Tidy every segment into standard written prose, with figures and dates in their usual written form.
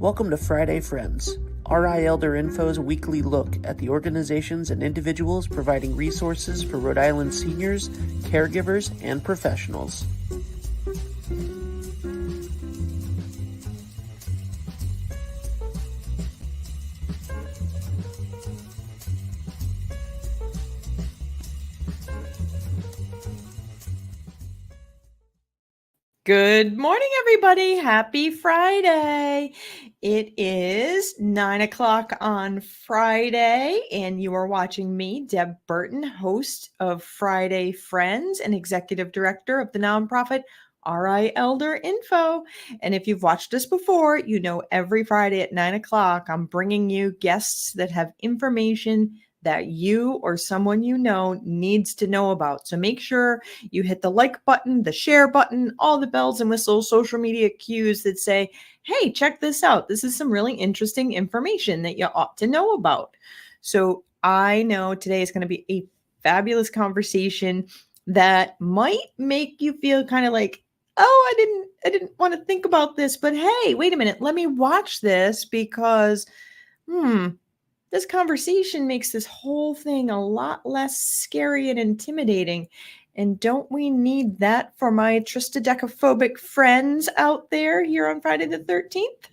Welcome to Friday Friends, RI Elder Info's weekly look at the organizations and individuals providing resources for Rhode Island seniors, caregivers, and professionals. Good morning, everybody. Happy Friday. It is 9 o'clock on Friday, and you are watching me, Deb Burton, host of Friday Friends and executive director of the nonprofit RI Elder Info. And if you've watched us before, you know every Friday at 9 o'clock, I'm bringing you guests that have information that you or someone you know needs to know about. So make sure you hit the like button, the share button, all the bells and whistles, social media cues that say, hey, check this out. This is some really interesting information that you ought to know about. So I know today is going to be a fabulous conversation that might make you feel kind of like, oh, I didn't want to think about this, but hey, wait a minute, let me watch this because, this conversation makes this whole thing a lot less scary and intimidating. And don't we need that for my tristodecaphobic friends out there here on Friday the 13th?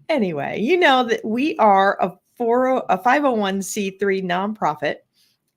Anyway, you know that we are a 501c3 nonprofit,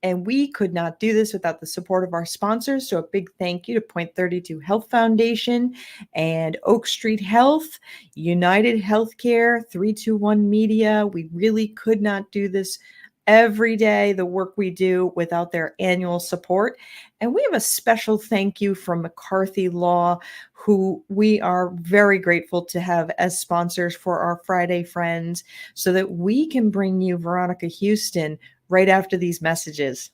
and we could not do this without the support of our sponsors. So a big thank you to Point 32 Health Foundation and Oak Street Health, United Healthcare, 321 Media. We really could not do this every day, the work we do, without their annual support. And we have a special thank you from McCarthy Law, who we are very grateful to have as sponsors for our Friday Friends, so that we can bring you Veronica Houston right after these messages.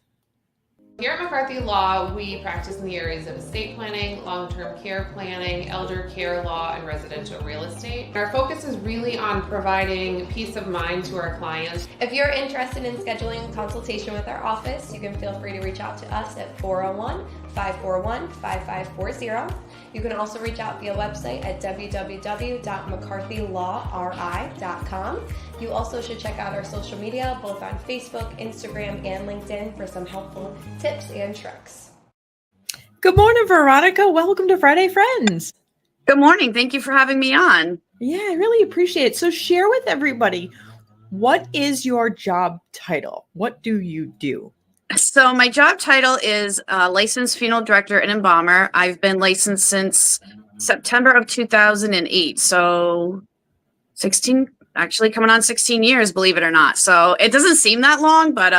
Here at McCarthy Law, we practice in the areas of estate planning, long-term care planning, elder care law, and residential real estate. Our focus is really on providing peace of mind to our clients. If you're interested in scheduling a consultation with our office, you can feel free to reach out to us at 401-541-5540. You can also reach out via website at www.mccarthylawri.com. You also should check out our social media, both on Facebook, Instagram, and LinkedIn for some helpful tips and tricks. Good morning, Veronica. Welcome to Friday Friends. Good morning. Thank you for having me on. Yeah, I really appreciate it. So share with everybody, what is your job title? What do you do? So my job title is licensed funeral director and embalmer. I've been licensed since September of 2008. So 16, actually coming on 16 years, believe it or not. So it doesn't seem that long, but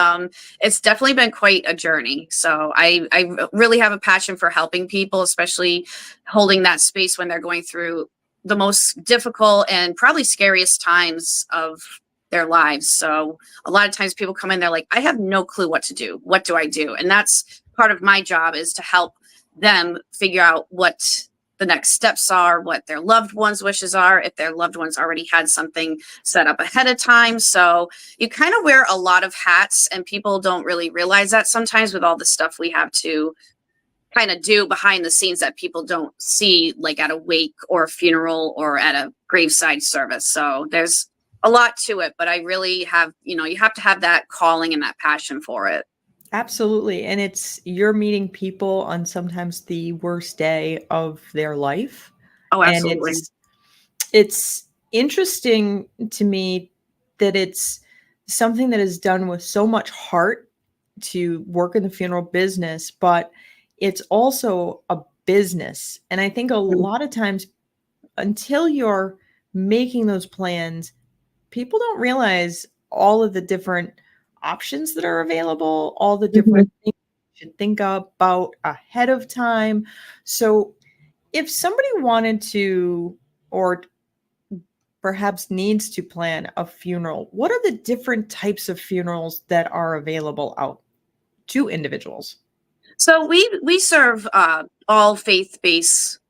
it's definitely been quite a journey. So I really have a passion for helping people, especially holding that space when they're going through the most difficult and probably scariest times of their lives. So a lot of times people come in, they're like, I have no clue what to do. What do I do? And that's part of my job, is to help them figure out what the next steps are, what their loved ones' wishes are, if their loved ones already had something set up ahead of time. So you kind of wear a lot of hats, and people don't really realize that sometimes, with all the stuff we have to kind of do behind the scenes that people don't see, like at a wake or a funeral or at a graveside service. So there's a lot to it, but I really have, you have to have that calling and that passion for it. Absolutely. And you're meeting people on sometimes the worst day of their life. Oh, absolutely. And it's interesting to me that it's something that is done with so much heart to work in the funeral business, but it's also a business. And I think a lot of times, until you're making those plans, people don't realize all of the different options that are available, all the different things you should think about ahead of time. So if somebody wanted to, or perhaps needs to, plan a funeral, what are the different types of funerals that are available out to individuals? So we serve all faith-based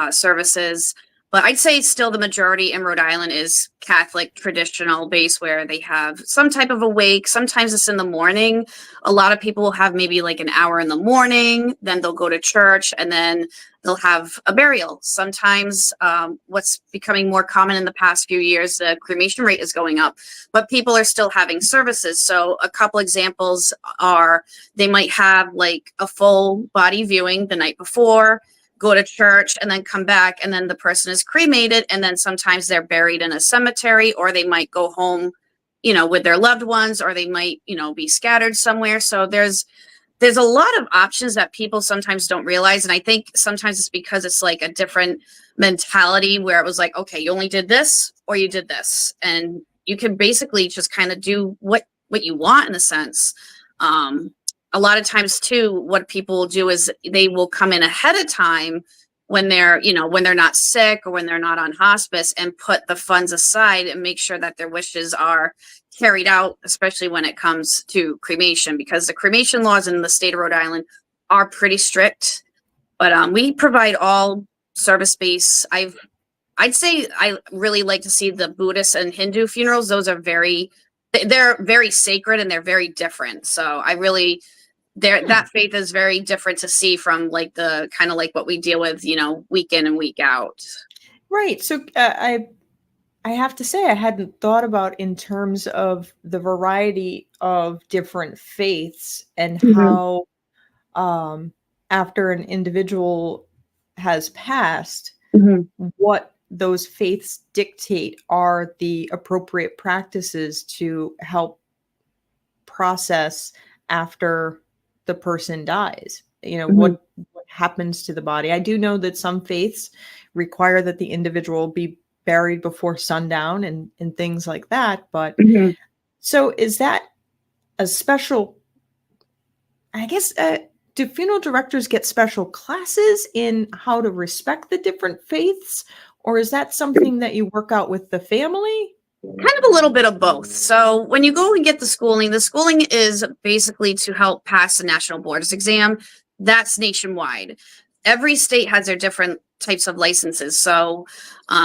services. But I'd say still the majority in Rhode Island is Catholic traditional base, where they have some type of a wake. Sometimes it's in the morning. A lot of people will have maybe like an hour in the morning, then they'll go to church, and then they'll have a burial. Sometimes what's becoming more common in the past few years, the cremation rate is going up, but people are still having services. So a couple examples are they might have like a full body viewing the night before, go to church, and then come back, and then the person is cremated, and then sometimes they're buried in a cemetery, or they might go home, you know, with their loved ones, or they might, you know, be scattered somewhere. So there's a lot of options that people sometimes don't realize. And I think sometimes it's because it's like a different mentality where it was like, okay, you only did this or you did this. And you can basically just kind of do what you want in a sense. A lot of times too, what people will do is they will come in ahead of time when they're, you know, when they're not sick or when they're not on hospice, and put the funds aside and make sure that their wishes are carried out, especially when it comes to cremation, because the cremation laws in the state of Rhode Island are pretty strict. But we provide all service-based. I'd say I really like to see the Buddhist and Hindu funerals. Those are they're very sacred, and they're very different. So I really, that faith is very different to see from like the kind of like what we deal with, you know, week in and week out. Right. So I have to say I hadn't thought about in terms of the variety of different faiths and how after an individual has passed, what those faiths dictate are the appropriate practices to help process after the person dies. You know, what happens to the body. I do know that some faiths require that the individual be buried before sundown and things like that. But so is that a special, I guess, do funeral directors get special classes in how to respect the different faiths? Or is that something that you work out with the family? Kind of a little bit of both. So when you go and get the schooling is basically to help pass the national boards exam. That's nationwide. Every state has their different types of licenses. So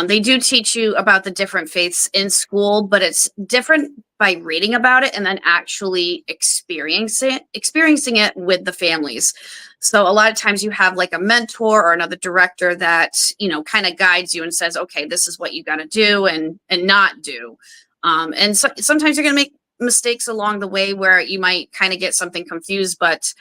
they do teach you about the different faiths in school, but it's different by reading about it and then actually experiencing it with the families. So a lot of times you have like a mentor or another director that, you know, kind of guides you and says, okay, this is what you got to do and not do. And so sometimes you're going to make mistakes along the way where you might kind of get something confused, but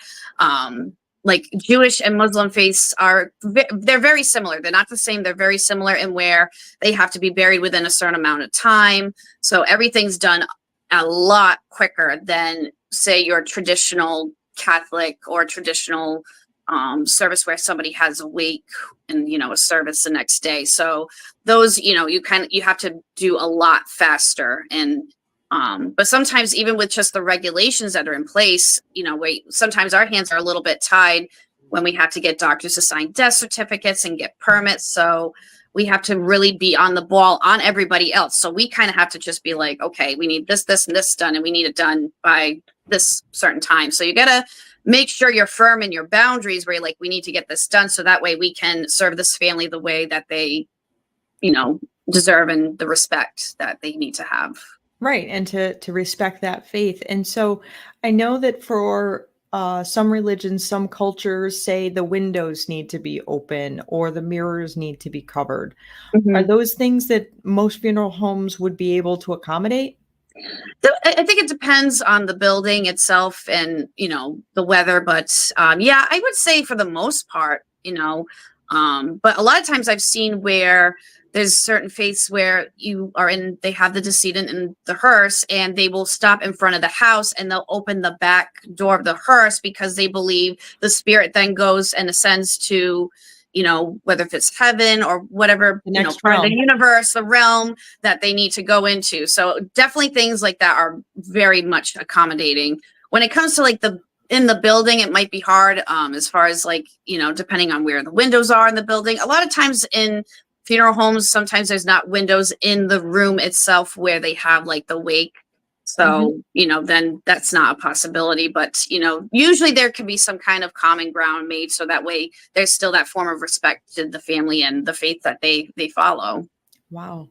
like Jewish and Muslim faiths they're very similar. They're not the same. They're very similar in where they have to be buried within a certain amount of time. So everything's done a lot quicker than say your traditional Catholic or traditional service where somebody has a wake and, you know, a service the next day. So those, you know, you have to do a lot faster. And but sometimes even with just the regulations that are in place, you know, sometimes our hands are a little bit tied when we have to get doctors to sign death certificates and get permits. So we have to really be on the ball on everybody else. So we kind of have to just be like, okay, we need this, and this done, and we need it done by this certain time. So you got to make sure you're firm in your boundaries where you're like, we need to get this done. So that way we can serve this family the way that they, you know, deserve and the respect that they need to have. Right. And to respect that faith. And so I know that for some religions, some cultures say the windows need to be open or the mirrors need to be covered. Are those things that most funeral homes would be able to accommodate? I think it depends on the building itself and, you know, the weather. But yeah, I would say for the most part, you know, but a lot of times I've seen where there's certain faiths where they have the decedent in the hearse and they will stop in front of the house and they'll open the back door of the hearse because they believe the spirit then goes and ascends to, you know, whether if it's heaven or whatever, you know, part of the universe, the realm that they need to go into. So definitely things like that are very much accommodating. When it comes to like in the building, it might be hard as far as like, you know, depending on where the windows are in the building. A lot of times in funeral homes, sometimes there's not windows in the room itself where they have like the wake So, then that's not a possibility, but, usually there can be some kind of common ground made. So that way there's still that form of respect to the family and the faith that they follow. Wow.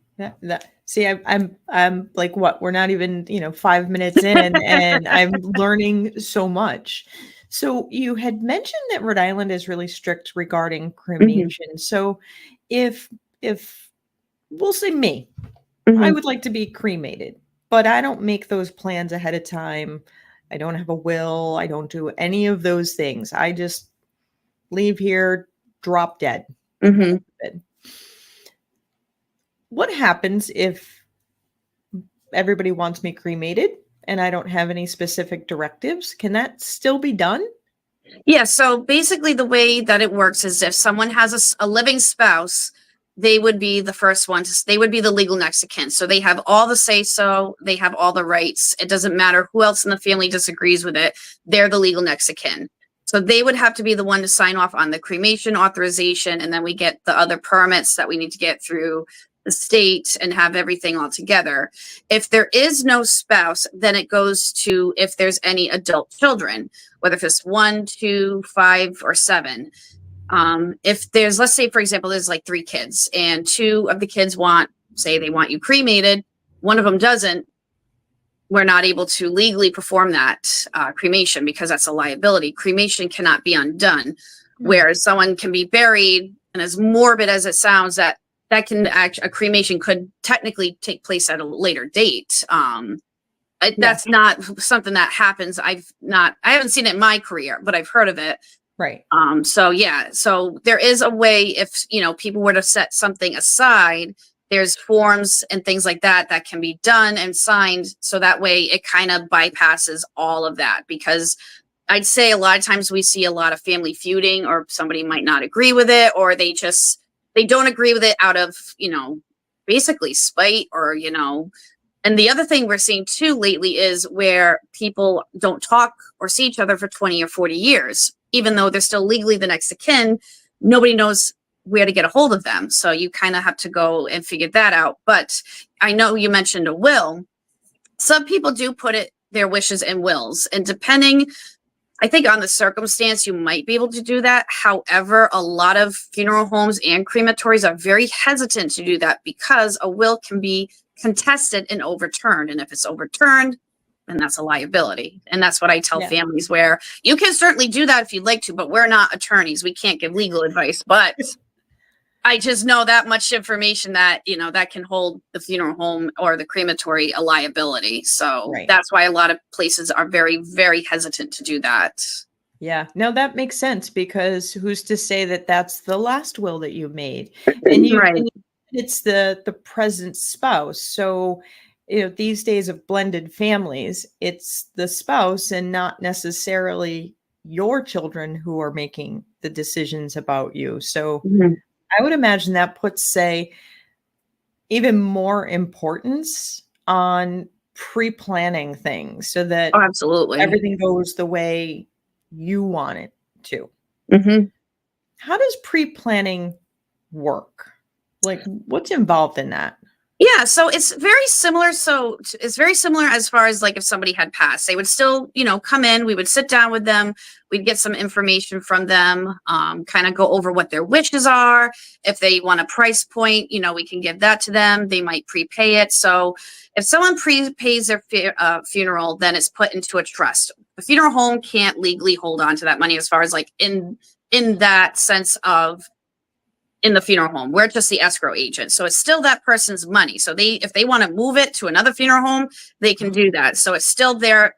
See, I'm like, what? We're not even, 5 minutes in, and I'm learning so much. So you had mentioned that Rhode Island is really strict regarding cremation. So if we'll say me, I would like to be cremated, but I don't make those plans ahead of time. I don't have a will. I don't do any of those things. I just leave here, drop dead. What happens if everybody wants me cremated and I don't have any specific directives? Can that still be done? Yeah. So basically the way that it works is if someone has a living spouse, they would be the first one they would be the legal next of kin. So they have all the say so, they have all the rights. It doesn't matter who else in the family disagrees with it. They're the legal next of kin. So they would have to be the one to sign off on the cremation authorization. And then we get the other permits that we need to get through the state and have everything all together. If there is no spouse, then it goes to if there's any adult children, whether it's 1, 2, 5, or 7. If there's, let's say, for example, there's like 3 kids and 2 of the kids say they want you cremated, one of them doesn't, we're not able to legally perform that cremation because that's a liability. Cremation cannot be undone, whereas someone can be buried, and as morbid as it sounds, that can a cremation could technically take place at a later date. That's not something that happens. I haven't seen it in my career, but I've heard of it. Right. So there is a way if, people were to set something aside, there's forms and things like that can be done and signed. So that way it kind of bypasses all of that, because I'd say a lot of times we see a lot of family feuding, or somebody might not agree with it, or they don't agree with it out of, basically spite, or, and the other thing we're seeing too lately is where people don't talk or see each other for 20 or 40 years, even though they're still legally the next of kin. Nobody knows where to get a hold of them. So you kind of have to go and figure that out. But I know you mentioned a will. Some people do put their wishes in wills, and depending, I think, on the circumstance, you might be able to do that. However, a lot of funeral homes and crematories are very hesitant to do that because a will can be contested and overturned. And if it's overturned, then that's a liability. And that's what I tell families, where you can certainly do that if you'd like to, but we're not attorneys. We can't give legal advice. But I just know that much information that, that can hold the funeral home or the crematory a liability. So that's why a lot of places are very, very hesitant to do that. Yeah, no, that makes sense, because who's to say that that's the last will that you made? And it's the present spouse. So, these days of blended families, it's the spouse and not necessarily your children who are making the decisions about you. So I would imagine that puts, say, even more importance on pre-planning things so that absolutely everything goes the way you want it to. How does pre-planning work? Like, what's involved in that? Yeah, so it's very similar. So it's very similar as far as like if somebody had passed, they would still, come in, we would sit down with them, we'd get some information from them, kind of go over what their wishes are. If they want a price point, we can give that to them. They might prepay it. So if someone prepays their funeral, then it's put into a trust. The funeral home can't legally hold on to that money as far as like in that sense of in the funeral home. We're just the escrow agent. So it's still that person's money. So if they want to move it to another funeral home, they can do that. So it's still their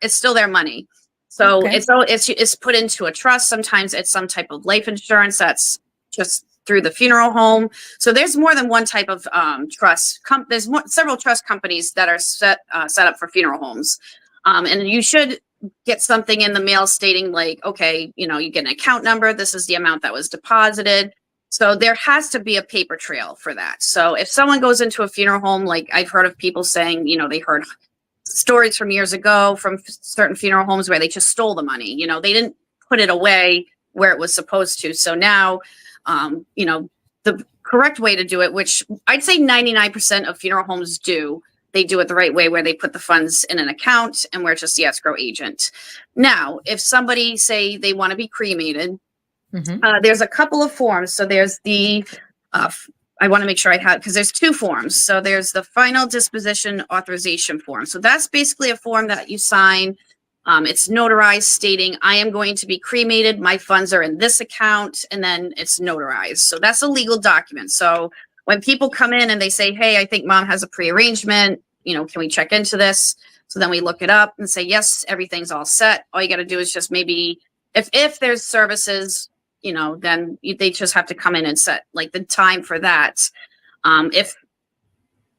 money. So it's put into a trust. Sometimes it's some type of life insurance that's just through the funeral home. So there's more than one type of trust. There's several trust companies that are set up for funeral homes. And you should get something in the mail stating like, okay, you get an account number. This is the amount that was deposited. So there has to be a paper trail for that. So if someone goes into a funeral home, like I've heard of people saying, they heard stories from years ago from certain funeral homes where they just stole the money. They didn't put it away where it was supposed to. So now, the correct way to do it, which I'd say 99% of funeral homes do, they do it the right way where they put the funds in an account and we're just the escrow agent. Now, if somebody say they want to be cremated, there's a couple of forms. So there's the, I want to make sure I have, because there's two forms. So there's the final disposition authorization form. So that's basically a form that you sign. It's notarized stating, I am going to be cremated. My funds are in this account, and then it's notarized. So that's a legal document. So when people come in and they say, hey, I think mom has a prearrangement, you know, can we check into this? So then we look it up and say, yes, everything's all set. All you got to do is just maybe, if there's services, you know, then they just have to come in and set like the time for that. If,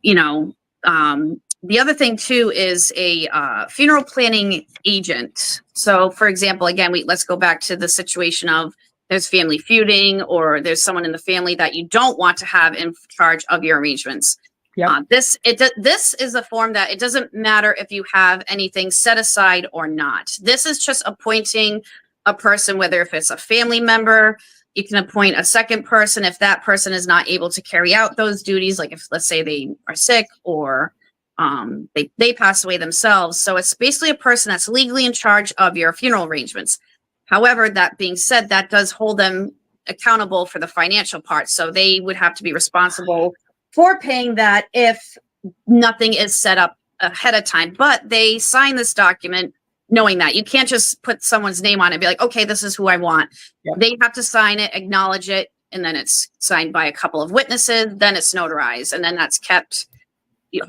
you know, the other thing too is a funeral planning agent. So for example, again, let's go back to the situation of there's family feuding, or there's someone in the family that you don't want to have in charge of your arrangements. Yep. This is a form that it doesn't matter if you have anything set aside or not. This is just appointing a person, whether if it's a family member, you can appoint a second person if that person is not able to carry out those duties. Like if, let's say they are sick or they pass away themselves. So it's basically a person that's legally in charge of your funeral arrangements. However, that being said, that does hold them accountable for the financial part. So they would have to be responsible for paying that if nothing is set up ahead of time. But they sign this document knowing that. You can't just put someone's name on it and be like, okay, this is who I want. Yep. They have to sign it, acknowledge it, and then it's signed by a couple of witnesses. Then it's notarized, and then that's kept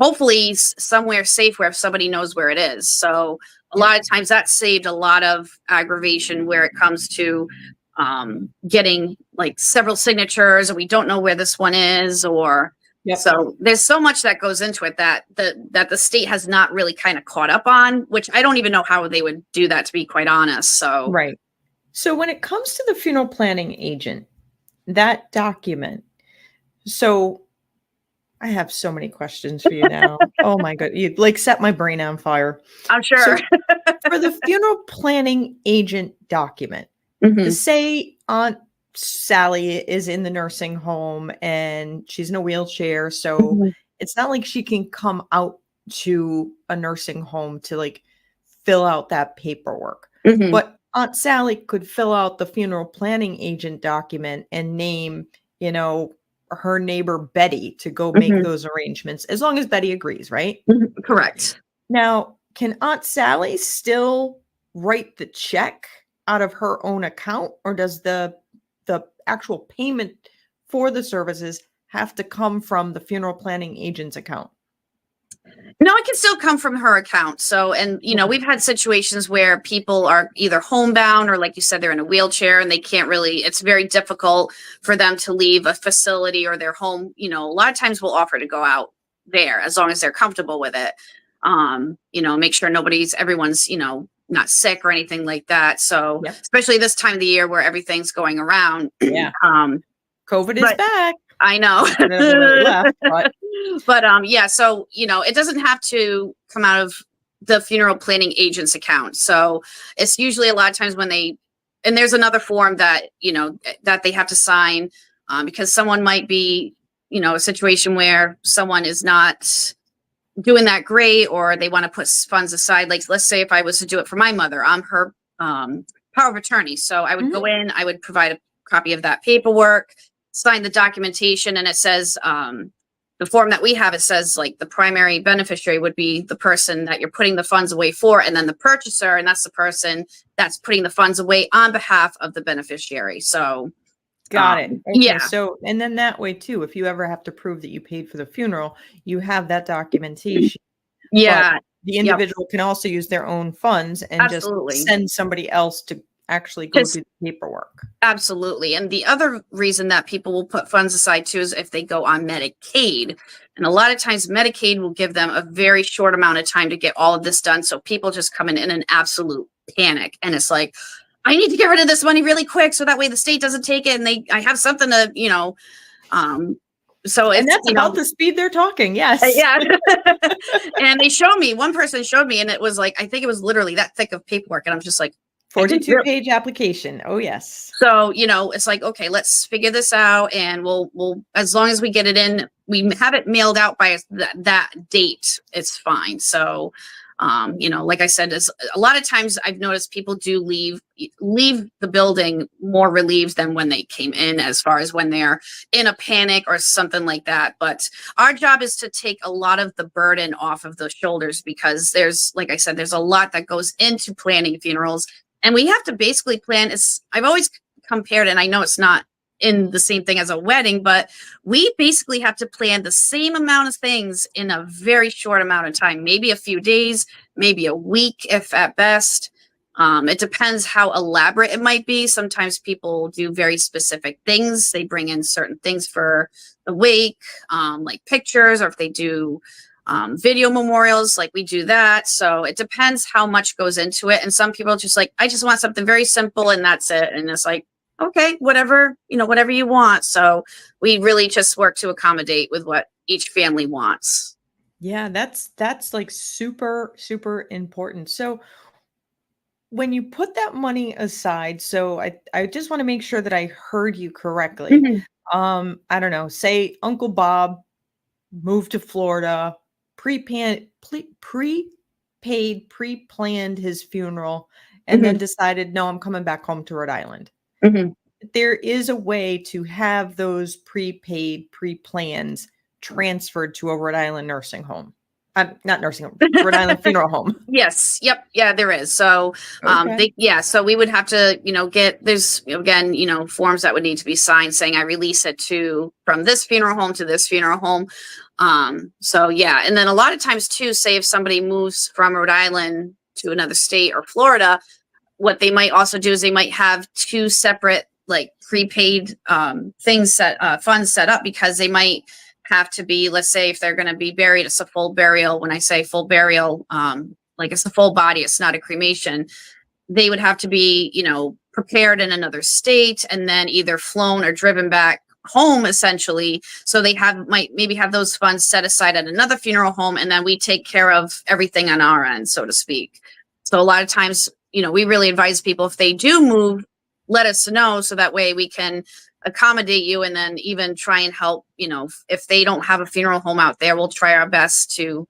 hopefully somewhere safe where somebody knows where it is. So a lot of times that saved a lot of aggravation where it comes to getting like several signatures, or we don't know where this one is, or so there's so much that goes into it that the state has not really kind of caught up on, which I don't even know how they would do that, to be quite honest. So right. So when it comes to the funeral planning agent, that document, so I have so many questions for you now. Oh my God. You like set my brain on fire. I'm sure. So for the funeral planning agent document, say Aunt Sally is in the nursing home and she's in a wheelchair. So it's not like she can come out to a nursing home to like fill out that paperwork. But Aunt Sally could fill out the funeral planning agent document and name, you know, her neighbor Betty to go make those arrangements, as long as Betty agrees, right? Correct. Now, can Aunt Sally still write the check out of her own account, or does the actual payment for the services have to come from the funeral planning agent's account? No, it can still come from her account. So, and you know, we've had situations where people are either homebound or, like you said, they're in a wheelchair and they can't really, it's very difficult for them to leave a facility or their home. You know, a lot of times we'll offer to go out there as long as they're comfortable with it. You know, make sure everyone's, you know, not sick or anything like that. So especially this time of the year where everything's going around. COVID is back. I know. Left, but yeah, so you know, it doesn't have to come out of the funeral planning agent's account. So it's usually a lot of times when and there's another form that, you know, that they have to sign because someone might be, you know, a situation where someone is not doing that great, or they want to put funds aside. Like, let's say if I was to do it for my mother, I'm her power of attorney. So I would go in, I would provide a copy of that paperwork, sign the documentation, and it says, the form that we have, it says like the primary beneficiary would be the person that you're putting the funds away for, and then the purchaser, and that's the person that's putting the funds away on behalf of the beneficiary. So got it. Okay, yeah. So, and then that way too, if you ever have to prove that you paid for the funeral, you have that documentation. Yeah. But the individual can also use their own funds and Absolutely. just send somebody else to actually go do the paperwork. Absolutely. And the other reason that people will put funds aside too is if they go on Medicaid. And a lot of times Medicaid will give them a very short amount of time to get all of this done. So people just come in an absolute panic. And it's like, I need to get rid of this money really quick so that way the state doesn't take it and I have something to, you know, so it's, and that's about the speed they're talking. Yes. Yeah. And one person showed me, and it was like, I think it was literally that thick of paperwork. And I'm just like, 42-page application. Oh, yes. So, you know, it's like, okay, let's figure this out, and we'll as long as we get it in, we have it mailed out by that date, it's fine. So, you know, like I said, is a lot of times I've noticed people do leave the building more relieved than when they came in, as far as when they're in a panic or something like that. But our job is to take a lot of the burden off of the shoulders, because there's, like I said, there's a lot that goes into planning funerals. And we have to basically plan. I've always compared, and I know it's not in the same thing as a wedding, but we basically have to plan the same amount of things in a very short amount of time, maybe a few days, maybe a week, if at best. It depends how elaborate it might be. Sometimes people do very specific things. They bring in certain things for the wake, like pictures, or if they do video memorials, like we do that. So it depends how much goes into it. And some people are just like, I just want something very simple and that's it. And it's like, okay, whatever, you know, whatever you want. So we really just work to accommodate with what each family wants. Yeah, that's like super, super important. So when you put that money aside, so I just want to make sure that I heard you correctly. Mhm. I don't know, say Uncle Bob moved to Florida, prepaid, pre-planned his funeral, and then decided, no, I'm coming back home to Rhode Island. Mhm. There is a way to have those prepaid, pre-plans transferred to a Rhode Island nursing home. Not nursing home, Rhode Island funeral home. Yes. Yep. Yeah, there is. So, Okay. so we would have to, you know, there's, again, you know, forms that would need to be signed saying I release it from this funeral home to this funeral home. So yeah. And then a lot of times too, say if somebody moves from Rhode Island to another state or Florida, what they might also do is they might have two separate, like, prepaid, funds set up, because they might have to be, let's say if they're going to be buried, it's a full burial. When I say full burial, like it's a full body, it's not a cremation. They would have to be, you know, prepared in another state and then either flown or driven back home, essentially. So they might maybe have those funds set aside at another funeral home, and then we take care of everything on our end, so to speak. So a lot of times, you know, we really advise people, if they do move, let us know, so that way we can accommodate you, and then even try and help, you know, if they don't have a funeral home out there, we'll try our best to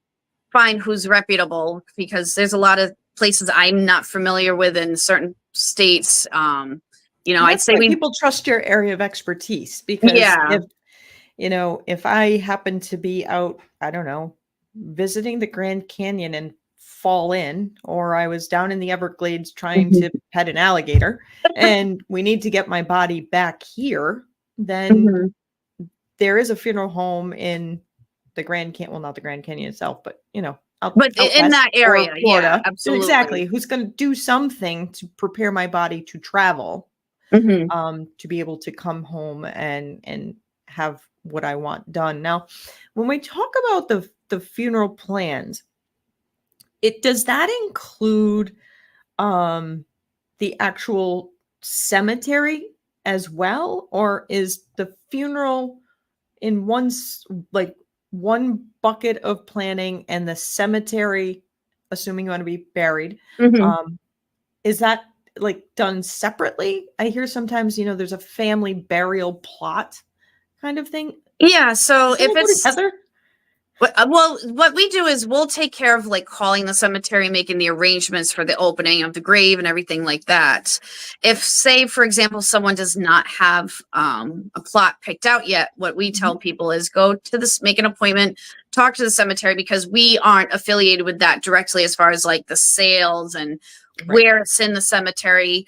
find who's reputable, because there's a lot of places I'm not familiar with in certain states. You know, I'd say people trust your area of expertise, because if I happen to be out, I don't know, visiting the Grand Canyon and fall in, or I was down in the Everglades trying to pet an alligator and we need to get my body back here, then there is a funeral home in the Grand Canyon. Well, not the Grand Canyon itself, but you know, out in that area, Florida. yeah, absolutely. Exactly. Who's going to do something to prepare my body to travel, to be able to come home and have what I want done. Now, when we talk about the funeral plans, does that include the actual cemetery as well, or is the funeral in one bucket of planning, and the cemetery, assuming you want to be buried, is that like done separately? I hear sometimes, you know, there's a family burial plot kind of thing. Yeah. So if it's together. Well, what we do is we'll take care of, like, calling the cemetery, making the arrangements for the opening of the grave and everything like that. If, say, for example, someone does not have a plot picked out yet, what we tell people is go to this, make an appointment, talk to the cemetery, because we aren't affiliated with that directly as far as like the sales and where it's in the cemetery.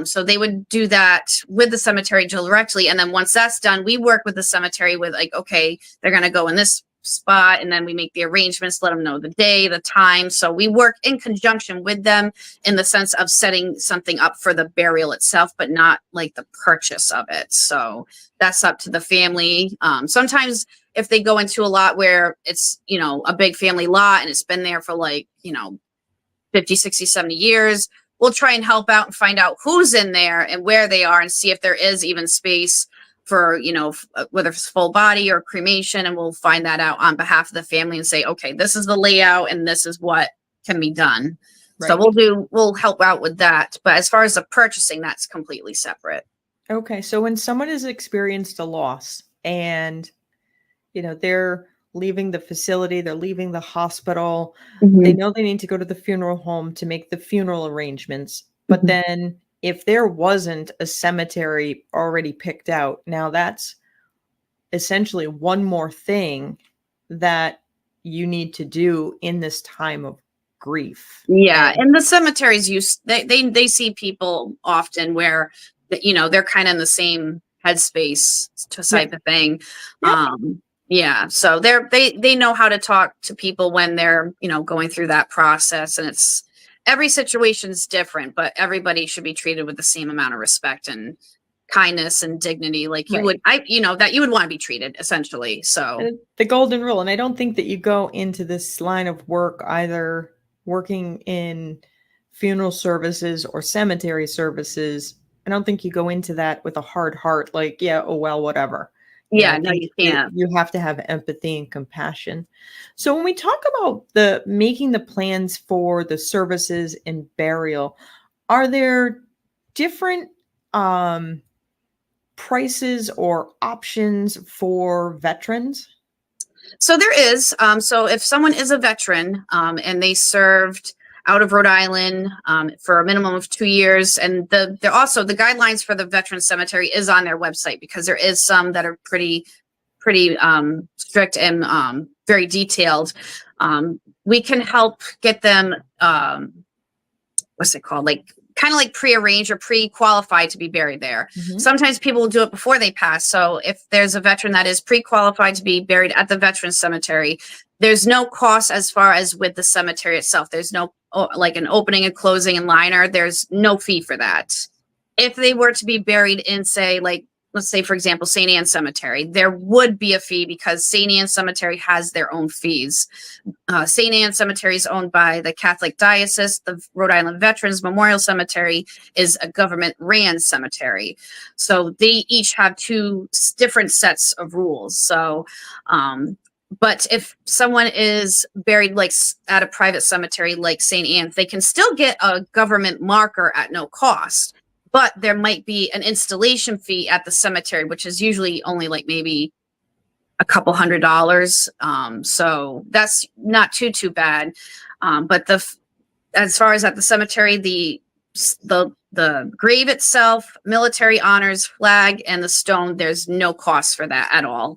So they would do that with the cemetery directly. And then once that's done, we work with the cemetery with, like, okay, they're going to go in this spot, and then we make the arrangements, let them know the day, the time. So we work in conjunction with them in the sense of setting something up for the burial itself, but not like the purchase of it. So that's up to the family. Sometimes if they go into a lot where it's, you know, a big family lot and it's been there for, like, you know, 50, 60, 70 years, we'll try and help out and find out who's in there and where they are, and see if there is even space for, you know, whether it's full body or cremation. And we'll find that out on behalf of the family and say, okay, this is the layout and this is what can be done. So we'll help out with that. But as far as the purchasing, that's completely separate. Okay. So when someone has experienced a loss and, they're leaving the facility, they're leaving the hospital, they know they need to go to the funeral home to make the funeral arrangements. But then if there wasn't a cemetery already picked out, now that's essentially one more thing that you need to do in this time of grief. Yeah, and the cemeteries they see people often where they're kind of in the same headspace type of thing. Yeah, so they know how to talk to people when they're going through that process, and every situation is different, but everybody should be treated with the same amount of respect and kindness and dignity, like you would that you would want to be treated, essentially. So the golden rule. And I don't think that you go into this line of work either working in funeral services or cemetery services. I don't think you go into that with a hard heart, like, yeah, oh, well, whatever. Yeah, no, you can't. You have to have empathy and compassion. So when we talk about making the plans for the services and burial, are there different prices or options for veterans? So there is. So if someone is a veteran and they served out of Rhode Island for a minimum of 2 years, and they're also the guidelines for the veteran cemetery is on their website, because there is some that are pretty strict and very detailed. We can help get them what's it called, like kind of like pre-arranged or pre-qualified to be buried there. Sometimes people will do it before they pass. So if there's a veteran that is pre-qualified to be buried at the veteran cemetery, there's no cost as far as with the cemetery itself. There's no like an opening and closing and liner. There's no fee for that. If they were to be buried in, say, like, let's say, for example, St. Anne Cemetery, there would be a fee because St. Anne Cemetery has their own fees. St. Anne Cemetery is owned by the Catholic Diocese. The Rhode Island Veterans Memorial Cemetery is a government-ran cemetery. So they each have two different sets of rules. So, but if someone is buried like at a private cemetery like St. Anne, they can still get a government marker at no cost. But there might be an installation fee at the cemetery, which is usually only like maybe a couple $100. So that's not too bad. But as far as at the cemetery, the grave itself, military honors, flag, and the stone, there's no cost for that at all.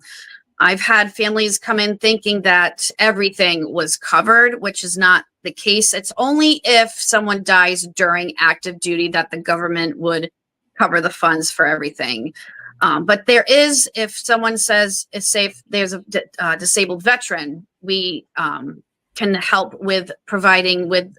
I've had families come in thinking that everything was covered, which is not the case. It's only if someone dies during active duty that the government would cover the funds for everything. But there is, if someone says it's safe, there's a disabled veteran, we can help with providing with,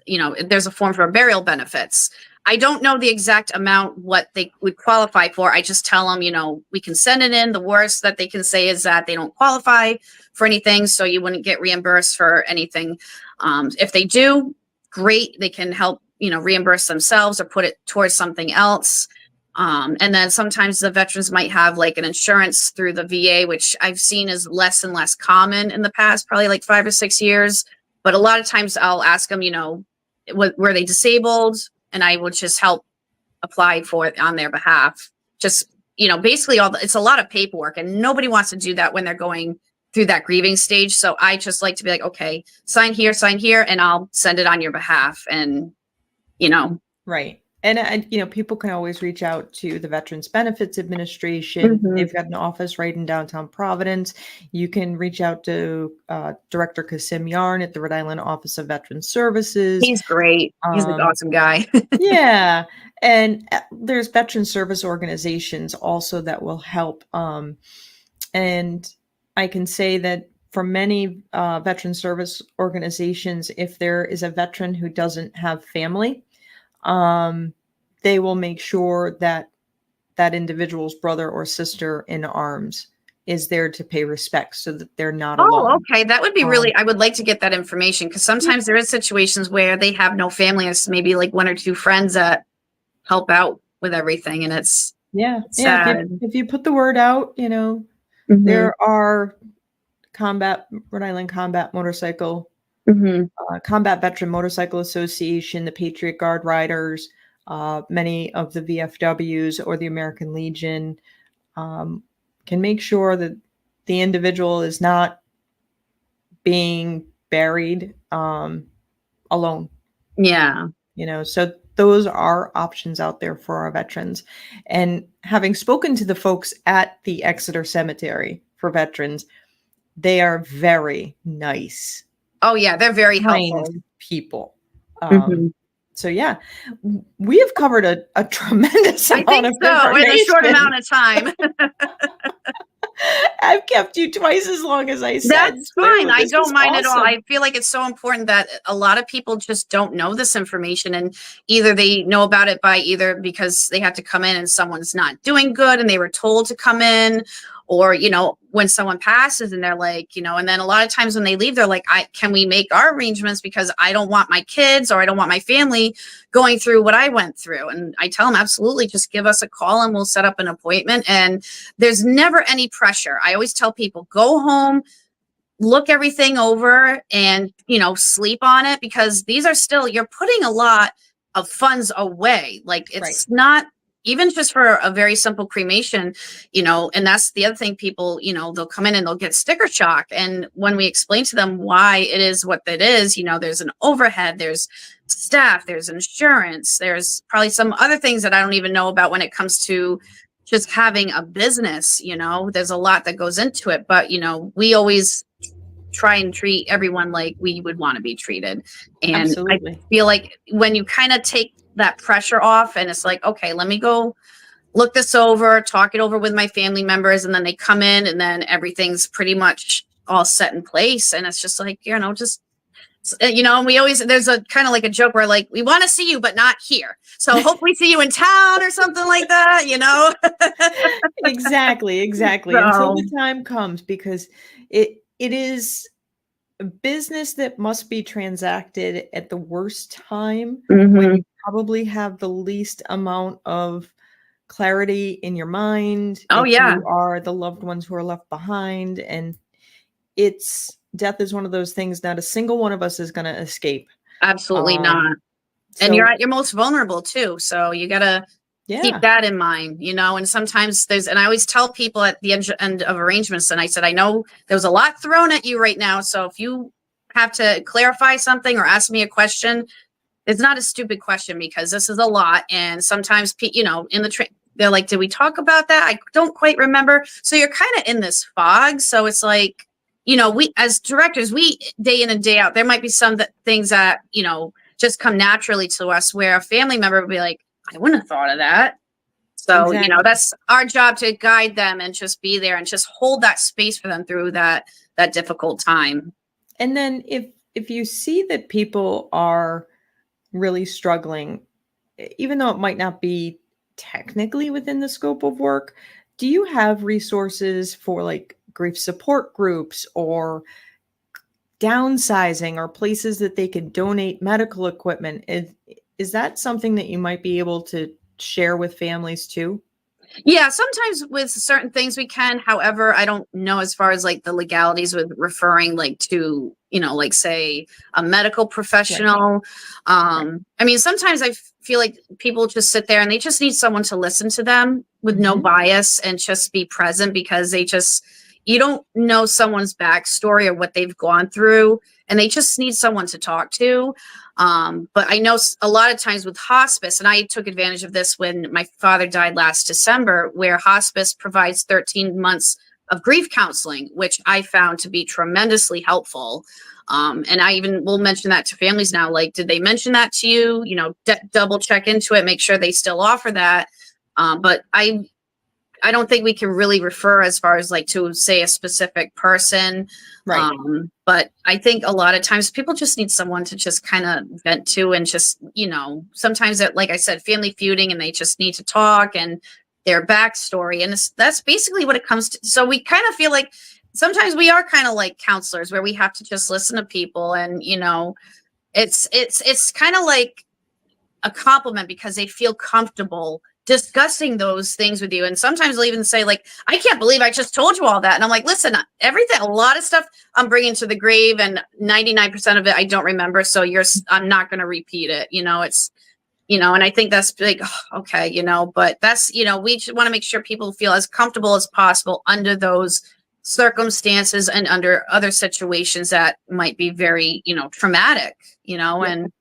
there's a form for burial benefits. I don't know the exact amount what they would qualify for. I just tell them, we can send it in. The worst that they can say is that they don't qualify for anything, so you wouldn't get reimbursed for anything. If they do, great. They can help, reimburse themselves or put it towards something else. And then sometimes the veterans might have like an insurance through the VA, which I've seen is less and less common in the past, probably like 5 or 6 years. But a lot of times I'll ask them, were they disabled? And I would just help apply for it on their behalf. Just, basically it's a lot of paperwork, and nobody wants to do that when they're going through that grieving stage. So I just like to be like, okay, sign here, and I'll send it on your behalf. And, Right. And, people can always reach out to the Veterans Benefits Administration. They've got an office right in downtown Providence. You can reach out to Director Kasim Yarn at the Rhode Island Office of Veteran Services. He's great. He's an awesome guy. Yeah. And there's veteran service organizations also that will help. And I can say that for many veteran service organizations, if there is a veteran who doesn't have family, they will make sure that that individual's brother or sister in arms is there to pay respect so that they're not alone. Oh, okay. That would be really, I would like to get that information, because sometimes there is situations where they have no family. It's maybe like 1 or 2 friends that help out with everything. And it's sad. If you put the word out, there are Rhode Island Combat Motorcycle Combat Veteran Motorcycle Association, the Patriot Guard Riders, many of the VFWs or the American Legion can make sure that the individual is not being buried alone. Yeah. So those are options out there for our veterans. And having spoken to the folks at the Exeter Cemetery for veterans, they are very nice. Oh yeah, they're very helpful people. So yeah, we have covered a tremendous amount of information in a short amount of time. I've kept you twice as long as I said. That's fine. I don't mind at all. I feel like it's so important that a lot of people just don't know this information, and either they know about it by either because they have to come in and someone's not doing good and they were told to come in, or, when someone passes and they're like, and then a lot of times when they leave, they're like, can we make our arrangements because I don't want my kids or I don't want my family going through what I went through. And I tell them, absolutely, just give us a call and we'll set up an appointment. And there's never any pressure. I always tell people, go home, look everything over and, sleep on it, because these are still, you're putting a lot of funds away. Like it's not, even just for a very simple cremation, and that's the other thing, people, they'll come in and they'll get sticker shock. And when we explain to them why it is what it is, there's an overhead, there's staff, there's insurance, there's probably some other things that I don't even know about when it comes to just having a business, there's a lot that goes into it. But, we always try and treat everyone like we would want to be treated. And absolutely. I feel like when you kind of take that pressure off and it's like, okay, let me go look this over, talk it over with my family members, and then they come in and then everything's pretty much all set in place. And it's just like, and we always, there's a kind of like a joke where like, we want to see you, but not here. So hopefully see you in town or something like that, Exactly. So, until the time comes, because it is a business that must be transacted at the worst time when you probably have the least amount of clarity in your mind. Oh, yeah. You are the loved ones who are left behind. And death is one of those things not a single one of us is going to escape. Absolutely not. And you're at your most vulnerable too. So you got to keep that in mind, and sometimes and I always tell people at the end of arrangements, and I said, I know there's a lot thrown at you right now. So if you have to clarify something or ask me a question, it's not a stupid question, because this is a lot. And sometimes, in the they're like, did we talk about that? I don't quite remember. So you're kind of in this fog. So it's like, we as directors, we day in and day out, there might be some things that, just come naturally to us where a family member would be like, I wouldn't have thought of that. So, that's our job, to guide them and just be there and just hold that space for them through that difficult time. And then if you see that people are really struggling, even though it might not be technically within the scope of work, do you have resources for like grief support groups or downsizing, or places that they can donate medical equipment? Is that something that you might be able to share with families too? Yeah, sometimes with certain things we can. However, I don't know as far as like the legalities with referring like to, like say a medical professional. I mean, sometimes I feel like people just sit there and they just need someone to listen to them with no bias and just be present, because you don't know someone's backstory or what they've gone through, and they just need someone to talk to. But I know a lot of times with hospice, and I took advantage of this when my father died last December, where hospice provides 13 months of grief counseling, which I found to be tremendously helpful. And I even will mention that to families now, like, did they mention that to you? Double check into it, make sure they still offer that. But I don't think we can really refer as far as like to say a specific person. Right. But I think a lot of times people just need someone to just kind of vent to, and just, sometimes like I said, family feuding, and they just need to talk and their backstory. And that's basically what it comes to. So we kind of feel like sometimes we are kind of like counselors, where we have to just listen to people, and, it's kind of like a compliment, because they feel comfortable discussing those things with you. And sometimes they'll even say like, I can't believe I just told you all that. And I'm like, listen, everything, a lot of stuff I'm bringing to the grave, and 99% of it I don't remember. So I'm not going to repeat it. It's, and I think that's like, okay, but that's, we just want to make sure people feel as comfortable as possible under those circumstances and under other situations that might be very, traumatic, and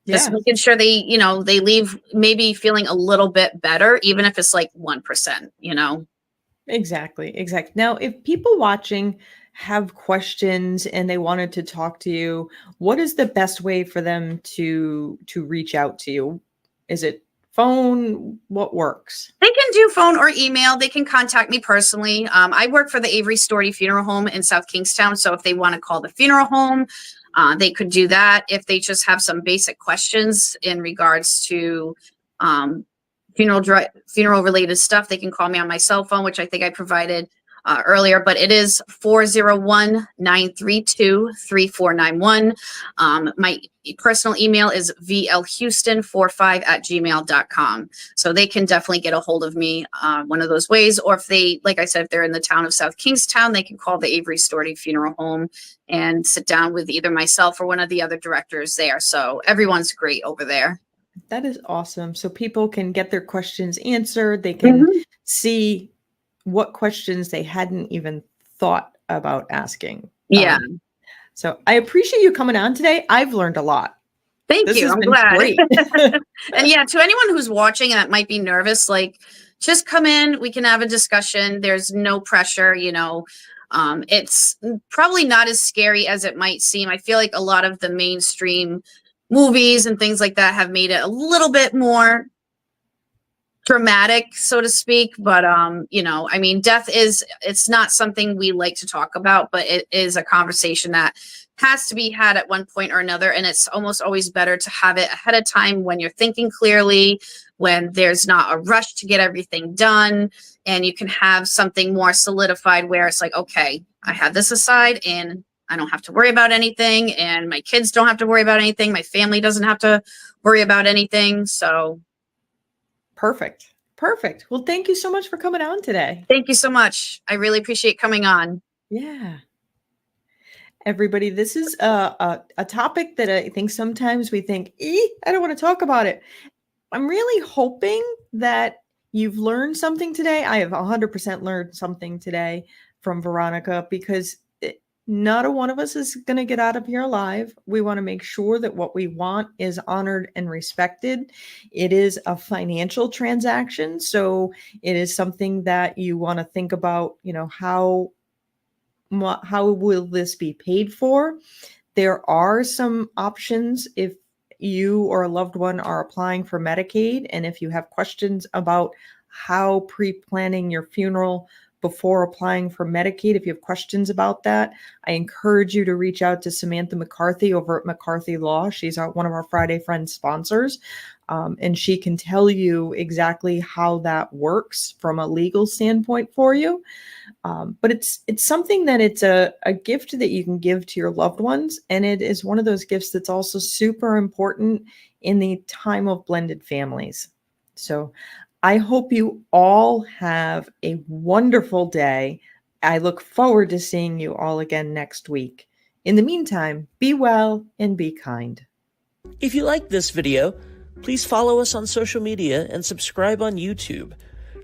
just making sure they, they leave maybe feeling a little bit better, even if it's like 1%, Exactly. Now, if people watching have questions and they wanted to talk to you, what is the best way for them to reach out to you? Is it phone? What works? They can do phone or email. They can contact me personally. I work for the Avery Storty Funeral Home in South Kingstown. So if they want to call the funeral home, they could do that. If they just have some basic questions in regards to funeral related stuff, they can call me on my cell phone, which I think I provided earlier, but it is 401-932-3491. My personal email is vlhouston45@gmail.com. So they can definitely get a hold of me one of those ways. Or if they, like I said, if they're in the town of South Kingstown, they can call the Avery Storty Funeral Home and sit down with either myself or one of the other directors there. So everyone's great over there. That is awesome. So people can get their questions answered. They can see what questions they hadn't even thought about asking. Yeah. So I appreciate you coming on today. I've learned a lot. Thank you. I'm glad. Great. And yeah, to anyone who's watching and that might be nervous, like just come in, we can have a discussion. There's no pressure, it's probably not as scary as it might seem. I feel like a lot of the mainstream movies and things like that have made it a little bit more dramatic, so to speak. But, death it's not something we like to talk about, but it is a conversation that has to be had at one point or another. And it's almost always better to have it ahead of time when you're thinking clearly, when there's not a rush to get everything done, and you can have something more solidified where it's like, okay, I have this aside and I don't have to worry about anything, and my kids don't have to worry about anything. My family doesn't have to worry about anything. So Perfect. Well, thank you so much for coming on today. Thank you so much. I really appreciate coming on. Yeah. Everybody, this is a topic that I think sometimes we think, I don't want to talk about it. I'm really hoping that you've learned something today. I have 100% learned something today from Veronica, because not a one of us is going to get out of here alive. We want to make sure that what we want is honored and respected. It is a financial transaction. So it is something that you want to think about, how will this be paid for? There are some options if you or a loved one are applying for Medicaid. And if you have questions about how pre-planning your funeral before applying for Medicaid, if you have questions about that, I encourage you to reach out to Samantha McCarthy over at McCarthy Law. She's one of our Friday Friends sponsors, and she can tell you exactly how that works from a legal standpoint for you. But it's something that it's a gift that you can give to your loved ones, and it is one of those gifts that's also super important in the time of blended families. So I hope you all have a wonderful day. I look forward to seeing you all again next week. In the meantime, be well and be kind. If you liked this video, please follow us on social media and subscribe on YouTube.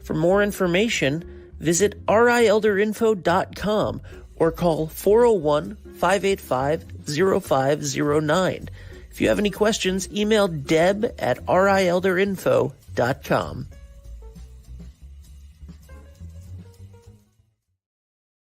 For more information, visit rielderinfo.com or call 401-585-0509. If you have any questions, email deb@rielderinfo.com.